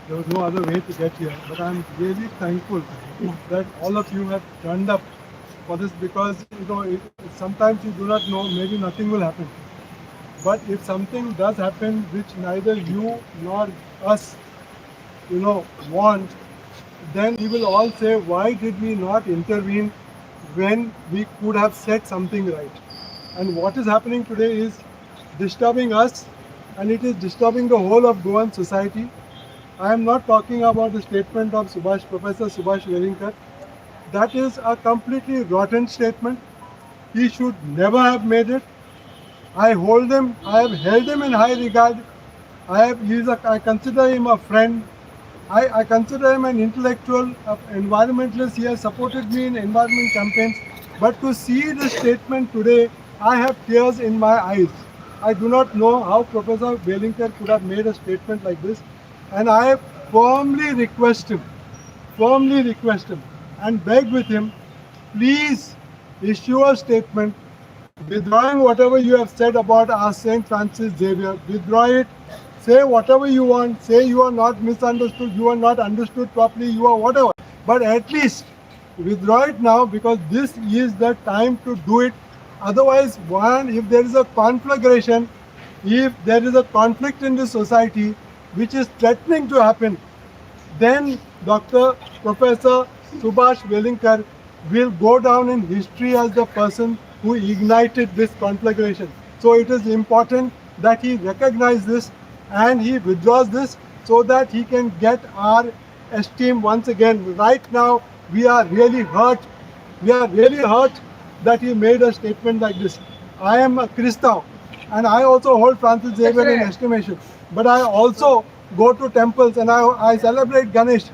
There was no other way to get here. But I'm really thankful that all of you have turned up for this because sometimes you do not know, maybe nothing will happen. But if something does happen which neither you nor us, want, then we will all say, why did we not intervene when we could have set something right? And what is happening today is disturbing us, and it is disturbing the whole of Goan society. I am not talking about the statement of Professor Subhash Velinkar. That is a completely rotten statement. He should never have made it. I have held him in high regard. I consider him a friend. I consider him an intellectual, environmentalist. He has supported me in environment campaigns. But to see this statement today, I have tears in my eyes. I do not know how Professor Belinkar could have made a statement like this. And I firmly request him, and beg with him, please issue a statement withdrawing whatever you have said about our Saint Francis Xavier. Withdraw it. Say whatever you want. Say you are not misunderstood, you are not understood properly, you are whatever. But at least withdraw it now, because this is the time to do it. Otherwise, if there is a conflagration, if there is a conflict in the society which is threatening to happen, then Professor Subhash Velinkar will go down in history as the person who ignited this conflagration. So it is important that he recognizes this and he withdraws this so that he can get our esteem once again. Right now, we are really hurt. We are really hurt that he made a statement like this. I am a Christian and I also hold Francis Xavier in estimation. But I also go to temples and I celebrate Ganesh.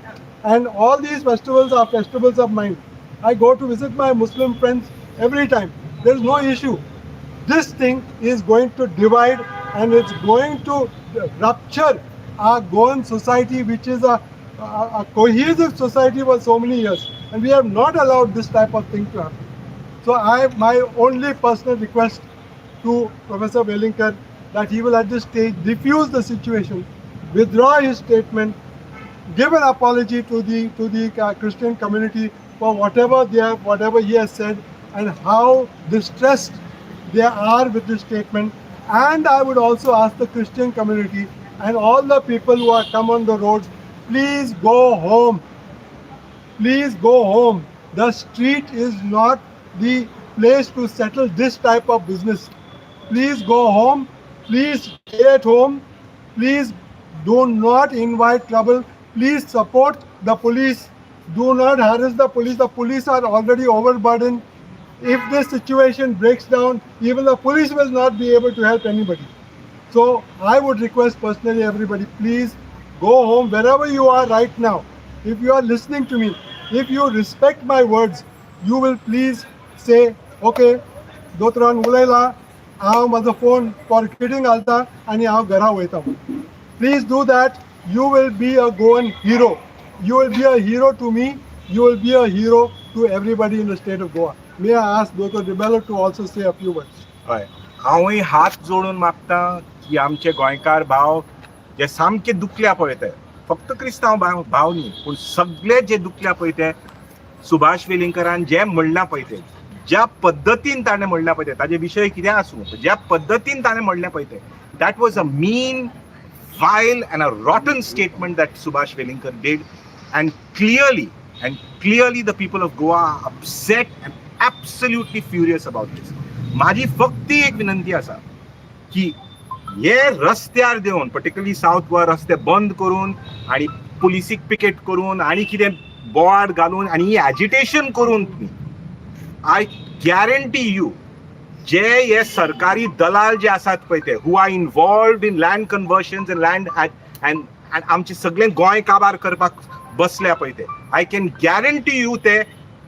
And all these festivals are festivals of mine. I go to visit my Muslim friends every time. There is no issue. This thing is going to divide and it's going to rupture our Goan society, which is a cohesive society for so many years. And we have not allowed this type of thing to happen. So my only personal request to Professor Velinkar that he will at this stage diffuse the situation, withdraw his statement, give an apology to the Christian community for whatever he has said and how distressed they are with this statement. And I would also ask the Christian community and all the people who are come on the roads, please go home. Please go home. The street is not the place to settle this type of business. Please go home. Please stay at home. Please do not invite trouble. Please support the police. Do not harass the police. The police are already overburdened. If this situation breaks down, even the police will not be able to help anybody. So I would request personally everybody, please go home wherever you are right now. If you are listening to me, if you respect my words, you will please say, okay, Dotran Ulayla, हांव माझो phone पॉकेटीन घालता आनी हांव घरा वयता. Please do that. You will be a Goan hero. You will be a hero to me. You will be a hero to everybody in the state of Goa. May I ask Dr. Rebello to also say a few words? हय, हांवूय हात जोडून मागता की आमचे गोंयकार भाव जे सामके दुखल्या पळय ते, फक्त क्रिस्तांव भाव न्ही पूण सगळे जे दुखल्या पळय ते सुभाष वेलिंगकरान जे म्हणलां पळय ते, ज्या पद्दतीन ताणें म्हणलां पळय ते, ताजे विशय कितें आसूं, ज्या पद्दतीन ताणें म्हणलें पळय ते, that was a mean, vile and a rotten statement that Subhash Velinkar did, and clearly the people of Goa are upset and absolutely furious about this. माझी फक्त एक विनंती आसा की हे रस्त्यार देऊन, पर्टिक्युलरली साऊथ गोवा रस्ते बंद करून आणि पुलिसीक पिकेट करून आणि कितें बोवाड घालून आणि ही एजिटेशन करून, आय गॅरंटी यू जे हे सरकारी दलाल जे आसात पळय ते, who are involved in land conversions and land and आमचे सगळे गोंय काबार करपाक बसल्या पळय ते, आय कॅन गॅरंटी यू ते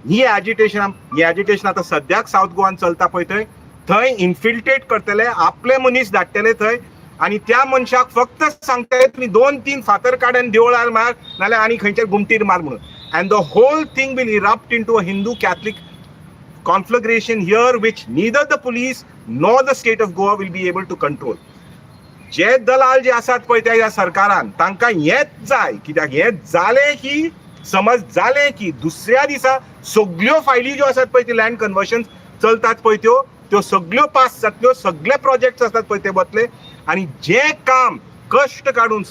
ही एजिटेशन आतां सद्याक साऊथ गोवान चलता पळय थंय इन्फिल्ट्रेट करतले, आपले मनीस धाडटले थंय आणि त्या मनशाक फक्त सांगतले तुम्ही 2-3 फातर काडून देवळार मार नाल्यार आनी खंयच्या गुमटीर मार म्हणून, and the whole thing will erupt into a Hindu Catholic conflagration here which neither the police nor the state of Goa will be able to control. जे दलाल जे आसात पळय त्या सरकारान तांकां हेच जाय, कित्याक हें जालें की समज जालें की दुसऱ्या दिसा सगळ्यो फायली ज्यो आसात पळय ती लँड कन्वर्शन चलतात पळय त्यो सगळ्यो पास जातल्यो, सगळे प्रोजेक्ट्स आसात पळय ते वतले आनी जें काम कश्ट काडून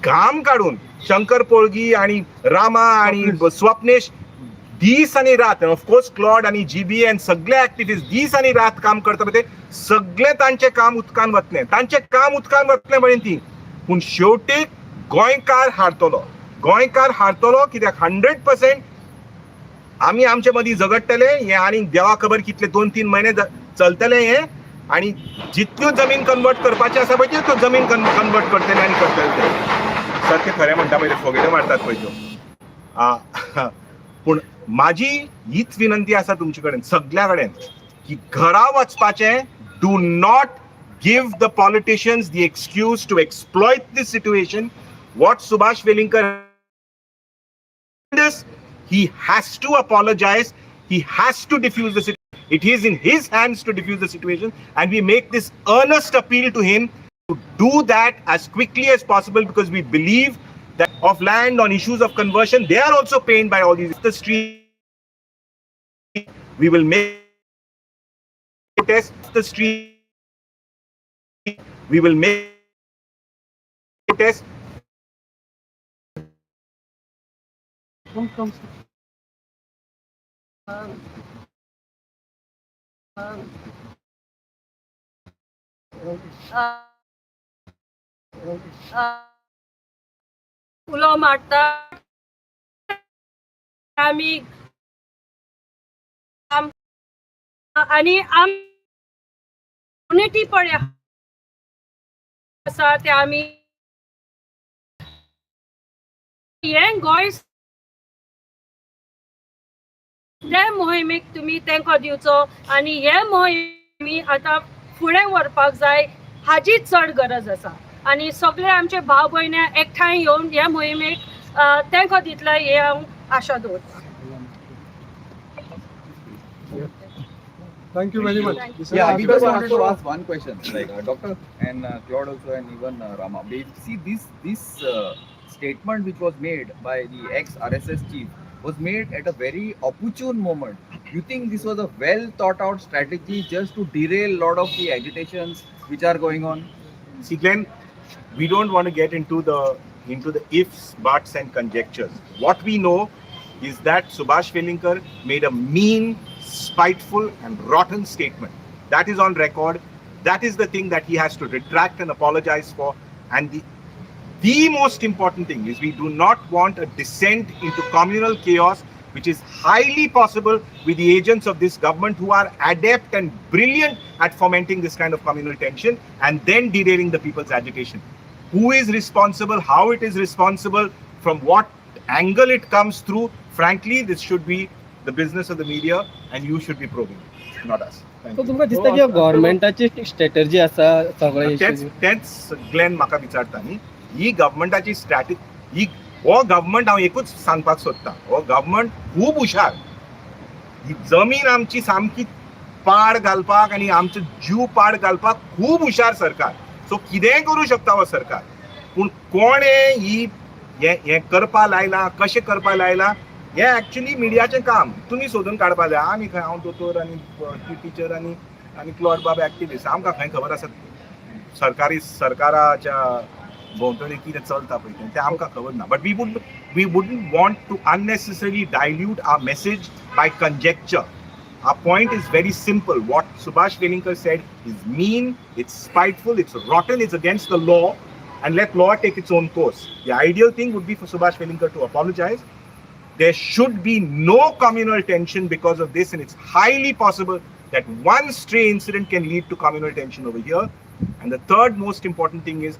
घाम काडून शंकर पोळगी आणि रामा आणि स्वप्नेश दीस आणि रात, ऑफकोर्स क्लॉड आणि जीबी एन सगळे ऍक्टिव्हिस्ट दीस आणि रात काम करता पळय ते सगळे तांचे काम उदकान वतलें, तांचे काम उदकान वतलें म्हणून ती. पूण शेवटी गोंयकार हारतलो कित्याक 100% आमी आमचे मदीं झगडटले हें आनी देवा खबर कितले 2-3 म्हयने चलतले हें आनी जितल्यो जमीन कन्वर्ट करपाचे आसा पळय त्यो जमीन कन्वर्ट करतले आनी करतले ते. सारकें खरें म्हणटा पळय ते फोगेट्यो मारतात पळय त्यो. पूण माझी हीच विनंती आसा तुमचे कडेन सगळ्या कडेन की घरा वचपाचें. Do not give the politicians the excuse to exploit this situation. What Subhash Velingkar, he has to apologize, he has to diffuse the situation. It is in his hands to diffuse the situation, and we make this earnest appeal to him to do that as quickly as possible, because we believe that of land on issues of conversion, they are also pained by all these. The street, we will make protest the street, we will make protest. Come. उलो मारता आमी आनी unity पळय आसा ते आमी हें गोंय ते मोहिमेक तुमी तेंको दिवचो आनी हे मोहिमी आतां फुडें व्हरपाक जाय हाची चड गरज आसा. आनी सगळे आमचे भाव भयण्या एकठांय येवन ह्या मोहिमेक तेंको दितले हे हांव आशा दवरतां. Thank you very much. Yeah, we just wanted to ask one question, like Doctor and Claude also, and even Rama. See, this statement which was made by the ex-RSS chief was made at a very opportune moment. You think this was a well thought out strategy just to derail a lot of the agitations which are going on? See, Glenn, we don't want to get into the ifs, buts, and conjectures. What we know is that Subhash Velinkar made a mean, spiteful, and rotten statement. That is on record. That is the thing that he has to retract and apologize for. And the most important thing is we do not want a descent into communal chaos, which is highly possible with the agents of this government who are adept and brilliant at fomenting this kind of communal tension and then derailing the people's agitation. Who is responsible, how it is responsible, from what angle it comes through, frankly, this should be the business of the media and you should be probing it, not us. So तुमकां दिसता की गव्हर्नमेंटाची strategy आसा सगळे तेच Glenn म्हाका विचारता न्ही, ही गव्हर्नमेंटाची strategy, हो गव्हर्नमेंट हांव एकूच सांगपाक सोदतां, हो गव्हर्नमेंट खूब हुशार. ही जमीन आमची सामकी पाड घालपाक आनी आमचो जीव पाड घालपाक खूब हुशार सरकार. सो कितेंय करूं शकता हो सरकार. पूण कोणे हे करपा लायला, कशें करपा लायला, हे एक्चुअली मिडियाचें काम. तुमी सोदून काडपा जाय. आमी खंय, हांव दोतोर आनी टिचर आनी क्लॉड बाब एक्टिविस्ट, आमकां खंय खबर आसा सरकाराच्या भोंवतणी कितें चलता पळय तें आमकां खबर ना. But we wouldn't want to unnecessarily dilute our message by conjecture. Our point is very simple. What Subhash Velinkar said is mean, it's spiteful, it's rotten, it's against the law, and let law take its own course. The ideal thing would be for Subhash Velinkar to apologize. There should be no communal tension because of this, and it's highly possible that one stray incident can lead to communal tension over here. And the third most important thing is,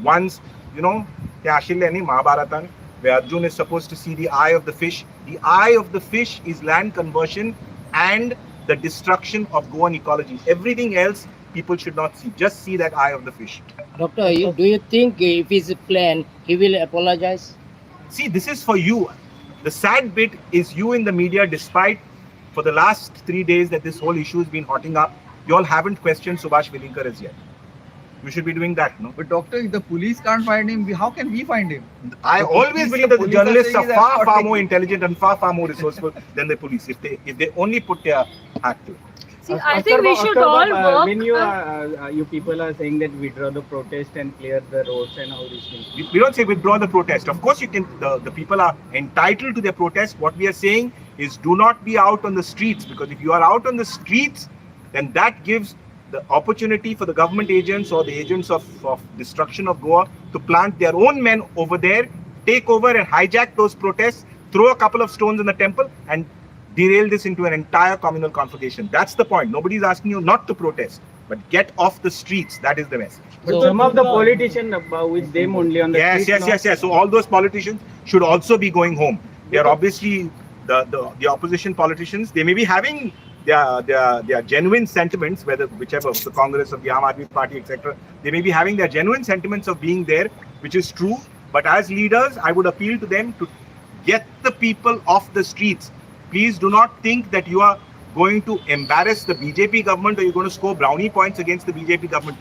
once, te ashille ni Mahabharatan, where Arjun is supposed to see the eye of the fish. The eye of the fish is land conversion and the destruction of Goan ecology. Everything else people should not see. Just see that eye of the fish. Doctor, do you think if he's planned, he will apologize? See, this is for you. The sad bit is you in the media, despite for the last 3 days that this whole issue has been hotting up, you all haven't questioned Subhash Velinkar as yet. You should be doing that, no? But doctor, if the police can't find him, how can we find him? I The always police- believe that the police are journalists saying are he's far escorting more you. intelligent and far more resourceful than the police if they only put their hat to it. See, I think we should all work. When you people are saying that withdraw the protest and clear the roads and all these things. We don't say withdraw the protest. Of course, you can. The people are entitled to their protest. What we are saying is do not be out on the streets, because if you are out on the streets, then that gives the opportunity for the government agents or the agents of destruction of Goa to plant their own men over there, take over and hijack those protests, throw a couple of stones in the temple, and derail this into an entire communal conflagration. That's the point. Nobody is asking you not to protest, but get off the streets. That is the message. But some of the politicians with them only on the Yes. So all those politicians should also be going home. They are obviously the opposition politicians. They may be having their genuine sentiments, whichever of the Congress, of the Aam Aadmi Party, etc. They may be having their genuine sentiments of being there, which is true. But as leaders, I would appeal to them to get the people off the streets. Please do not think that you are going to embarrass the BJP government or you're going to score brownie points against the BJP government.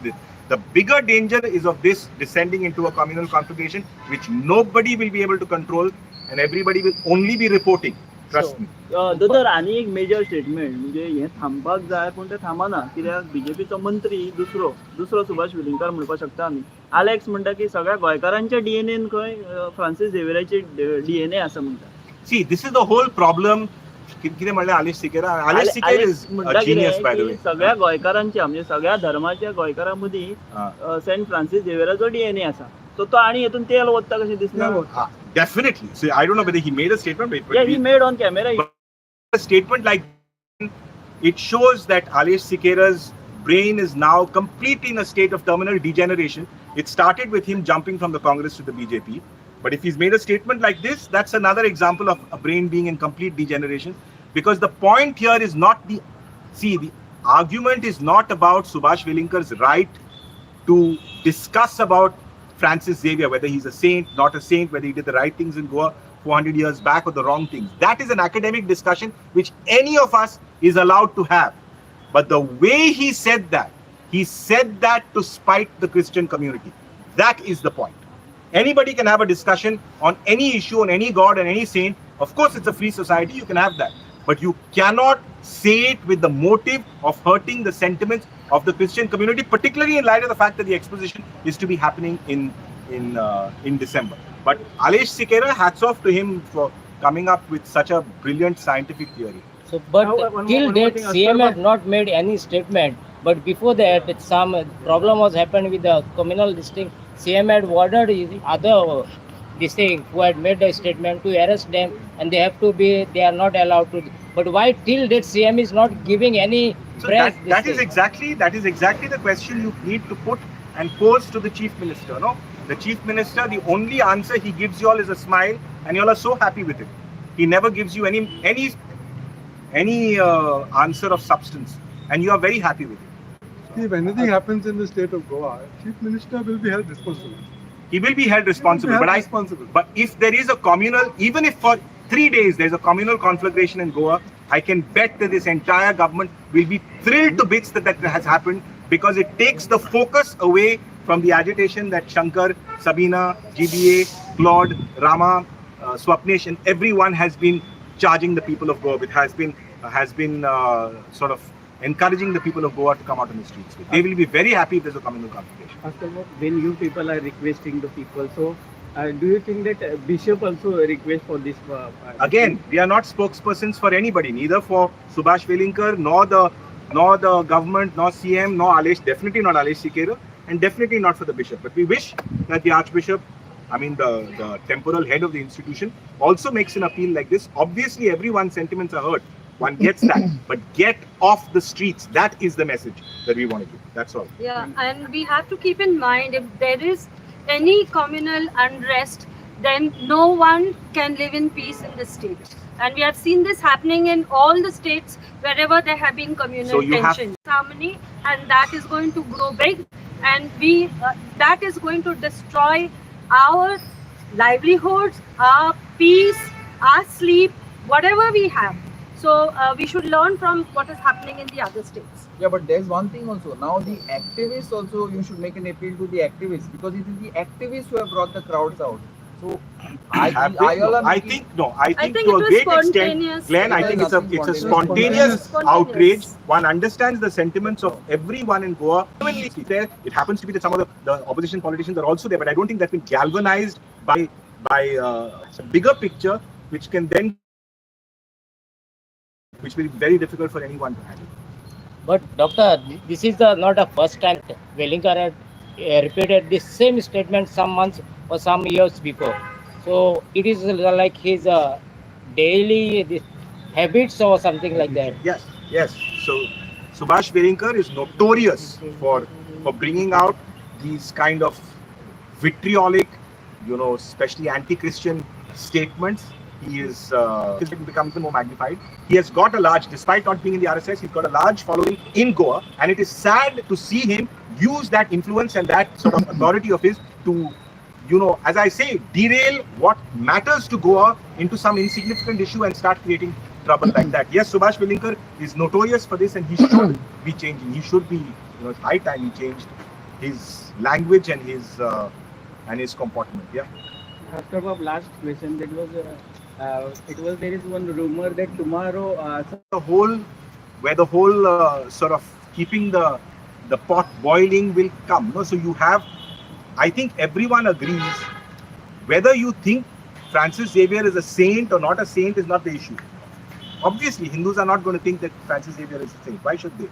The bigger danger is of this descending into a communal conflagration, which nobody will be able to control, and everybody will only be reporting. Trust me. दोतर आनी एक major statement म्हणजे हे थांबपाक जाय पण ते थांबना कित्याक बीजेपीचो मंत्री दुसरो सुभाष वेलिंगकर म्हणपाक शकता आमी आलेक्स म्हणटा की सगळ्या गोंयकारांच्या डीएनएन खंय फ्रांसीस झेवियराचे डीएनए आसा म्हणटा See, this is the whole problem. कितें म्हणलें आलेश सिकेर is a genius, by the way. सगळ्या गोंयकारांच्या म्हणजे सगळ्या धर्माच्या गोंयकारां मदीं सेंट फ्रांसीस झेवियराचो डीएनए आसा सो तो आनी हेतून तेल वता कशें दिसना Definitely. So I don't know whether he made a statement, but he made on camera. A statement like it shows that Alesh Sikera's brain is now completely in a state of terminal degeneration. It started with him jumping from the Congress to the BJP. But if he's made a statement like this, that's another example of a brain being in complete degeneration. Because the point here is not the argument is not about Subhash Velinkar's right to discuss about Francis Xavier, whether he's a saint, not a saint, whether he did the right things in Goa 400 years back or the wrong things. That is an academic discussion which any of us is allowed to have. But the way he said that to spite the Christian community. That is the point. Anybody can have a discussion on any issue, on any god and any saint. Of course, it's a free society, you can have that. But you cannot say it with the motive of hurting the sentiments of the Christian community, particularly in light of the fact that the exposition is to be happening in December. But Alesh Sikera, hats off to him for coming up with such a brilliant scientific theory. So, but till date, CM had not made any statement. But before that, some problem was happened with the communal district. CM had ordered other this thing who had made a statement to arrest them, and they are not allowed to. But why till date CM is not giving any So press? that is exactly the question you need to put and pose to the chief minister. No, the chief minister, the only answer he gives you all is a smile, and you all are so happy with it. He never gives you any answer of substance, and you are very happy with it. See, if anything happens in the state of Goa, Chief Minister will be held responsible. He will be held responsible. But if there is a communal, even if for 3 days there is a communal conflagration in Goa, I can bet that this entire government will be thrilled to bits that has happened, because it takes the focus away from the agitation that Shankar, Sabina, GBA, Claude, Rama, Swapnesh, and everyone has been charging the people of Goa with, has been sort of encouraging the people of Goa to come out on the streets with. They will be very happy if there's a communal conflagration. When you people are requesting the people, so do you think that Bishop also request for this? Again, we are not spokespersons for anybody, neither for Subhash Velinkar, nor the government, nor CM, nor Alesh, definitely not Alesh Sikera, and definitely not for the bishop. But we wish that the Archbishop, the temporal head of the institution, also makes an appeal like this. Obviously, everyone's sentiments are hurt. One gets that, but get off the streets. That is the message that we want to give. That's all. Yeah, and we have to keep in mind, if there is any communal unrest, then no one can live in peace in the state. And we have seen this happening in all the states wherever there have been communal tensions. Harmony, and that is going to grow big, and that is going to destroy our livelihoods, our peace, our sleep, whatever we have. So we should learn from what is happening in the other states. Yeah, but there's one thing also. Now the activists also, you should make an appeal to the activists, because it is the activists who have brought the crowds out. So Have been- all are I making- think no. I think think to it a was great extent, spontaneous. Glenn. I It think was it's a nothing spontaneous Spontaneous. outrage. One understands the sentiments of everyone in Goa. There, it happens to be that some of the opposition politicians are also there, but I don't think that's been galvanized by a bigger picture, which can then which will be very difficult for anyone to handle. But doctor, this is not the first time Wellinger had repeated this same statement some months or some years before. So it is like his daily habits or something like that. Yes, yes. So Subhash Velinkar is notorious for bringing out these kind of vitriolic, especially anti-Christian statements. He is become even more magnified. He has got a large, despite not being in the RSS, he's got a large following in Goa, and it is sad to see him use that influence and that sort of authority of his to, as I say, derail what matters to Goa into some insignificant issue and start creating trouble like that. Yes, Subhash Velinkar is notorious for this, and he should be changing. He should be, it's high time he changed his language and his comportment. Yeah. After my last question, that was there is one rumor that tomorrow The whole sort of keeping the pot boiling will come. No, so you have. I think everyone agrees. Whether you think Francis Xavier is a saint or not a saint is not the issue. Obviously, Hindus are not going to think that Francis Xavier is a saint. Why should they?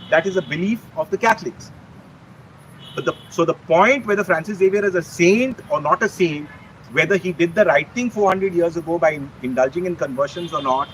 That is a belief of the Catholics. But the point whether Francis Xavier is a saint or not a saint, whether he did the right thing 400 years ago by indulging in conversions or not,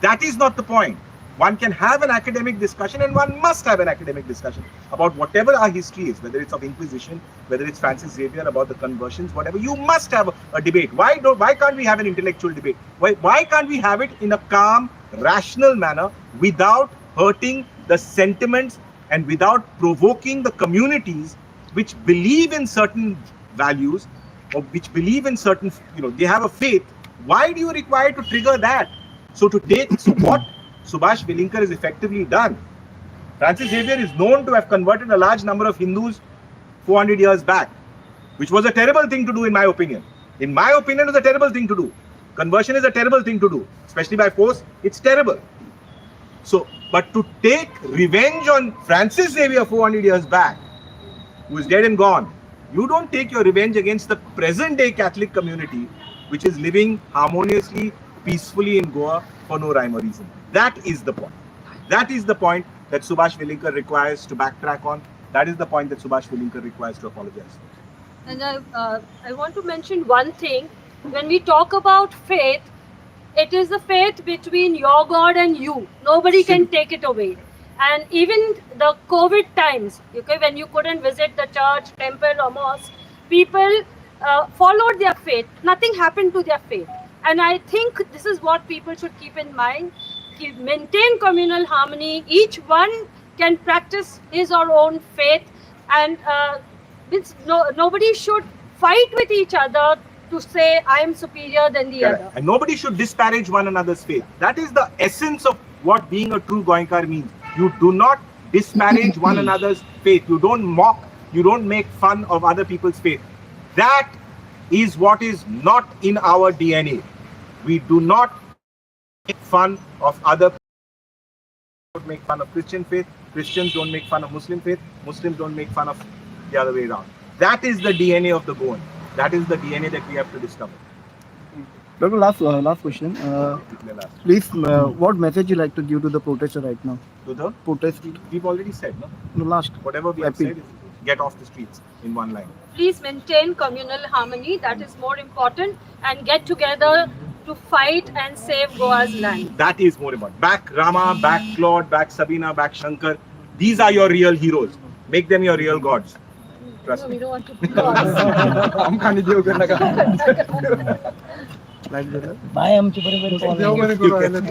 that is not the point. One can have an academic discussion, and one must have an academic discussion about whatever our history is, whether it's of Inquisition, whether it's Francis Xavier, about the conversions, whatever. You must have a debate. Why can't we have an intellectual debate? Why can't we have it in a calm, rational manner without hurting the sentiments and without provoking the communities which believe in certain values or which believe in certain, they have a faith? Why do you require to trigger that? So what Subhash Velinkar is effectively done. Francis Xavier is known to have converted a large number of Hindus 400 years back, which was a terrible thing to do in my opinion. In my opinion, it was a terrible thing to do. Conversion is a terrible thing to do, especially by force. It's terrible. So, but to take revenge on Francis Xavier 400 years back, who is dead and gone, you don't take your revenge against the present day Catholic community, which is living harmoniously, peacefully in Goa for no rhyme or reason. That is the point. That is the point that Subhash Velinkar requires to backtrack on. That is the point that Subhash Velinkar requires to apologize for. And I want to mention one thing. When we talk about faith, it is the faith between your God and you. Nobody can take it away. And even the COVID times, okay, when you couldn't visit the church, temple or mosque, people followed their faith. Nothing happened to their faith. And I think this is what people should keep in mind. Maintain communal harmony. Each one can practice his or own faith, and nobody should fight with each other to say I am superior than the other. And nobody should disparage one another's faith. That is the essence of what being a true Goenkar means. You do not disparage one another's faith. You don't mock. You don't make fun of other people's faith. That is what is not in our DNA. We do not make fun of other people. Don't make fun of Christian faith. Christians don't make fun of Muslim faith. Muslims don't make fun of the other way around. That is the DNA of the Goan. That is the DNA that we have to discover. Doctor, last question. Please, what message you like to give to the protester right now? To the Protest. we've already said, no? No, last. Whatever we have Appeal. said is get off the streets in one line. Please maintain communal harmony. That is more important. And get together to fight and save Goa's land. That is more important. Back Rama, back Claude, back Sabina, back Shankar. These are your real heroes. Make them your real gods. Trust me. We don't want to be gods. Like that. बाय आमचे बरोबर देव बरें करूं.